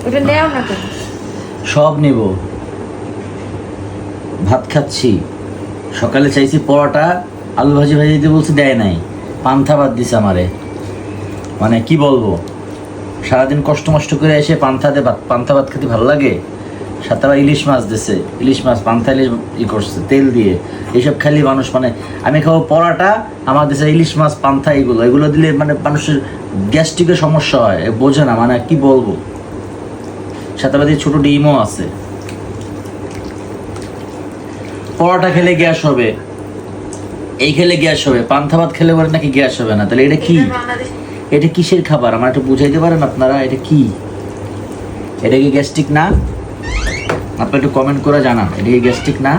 ওটা নেও না কেন? সব নেব। ভাত খাচ্ছি, সকালে চাইছি পরোটা, আলু ভাজি ভাজি দিতে বলছি, দেয় নাই, পান্থা ভাত দিছে আমারে। মানে কি বলবো, সারাদিন কষ্ট মষ্ট করে এসে পান্থা ভাত খেতে ভালো লাগে। সাথে আবার ইলিশ মাছ দিছে, ইলিশ মাছ পান্থা ইলিশ করছে তেল দিয়ে। এইসব খালি মানুষ, মানে আমি খাবো পরোটা, আমার দেশে ইলিশ মাছ পান্থা, এগুলো দিলে মানে মানুষের গ্যাস্ট্রিকের সমস্যা হয়, বোঝে না, মানে কি বলবো। সাথে আবার ছোট ডিমও আছে। পরোটা খেলে গ্যাস হবে, এই খেলে গ্যাস হবে, পান্থা ভাত খেলে পরে নাকি গ্যাস হবে না। তাহলে এটা কি? এটা কিসের খাবার আমার একটু বুঝাইতে পারেন আপনারা? এটা কি? এটা কি গ্যাস্ট্রিক না? আপনি একটু কমেন্ট করে জানান, এটা কি গ্যাস্ট্রিক না?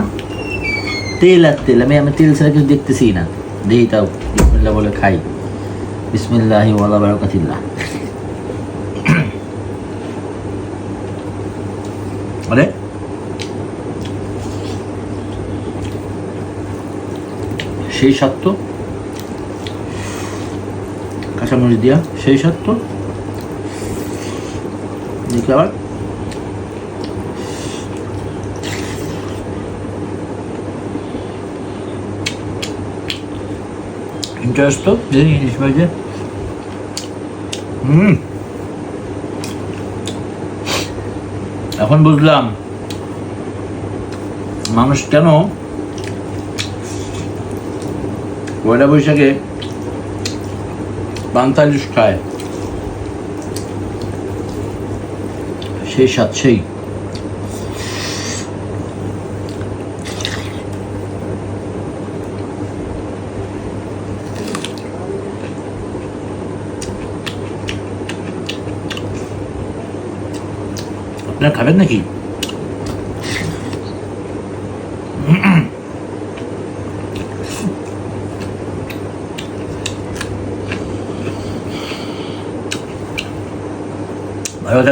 তেল আর তেল, আমি তেল ছাড়া কিছু দেখতেছি না। দেখি তাও বিসমিল্লাহ বলে খাই। বিসমিল্লাহি ওয়ালা বারাকাতিল্লাহ। আরে সেই স্বাদ তো, কাঁচামরিচ দিয়া সেই স্বাদ তো। দেখি আবার, ইন্টারেস্ট তো ইলিশ মাছে। এখন বুঝলাম মানুষ কেন পয়লা বৈশাখে পান্তা ইলিশ খায়। সেই স্বাদ সেই। আপনারা খাবেন নাকি? ভালো থাকবেন।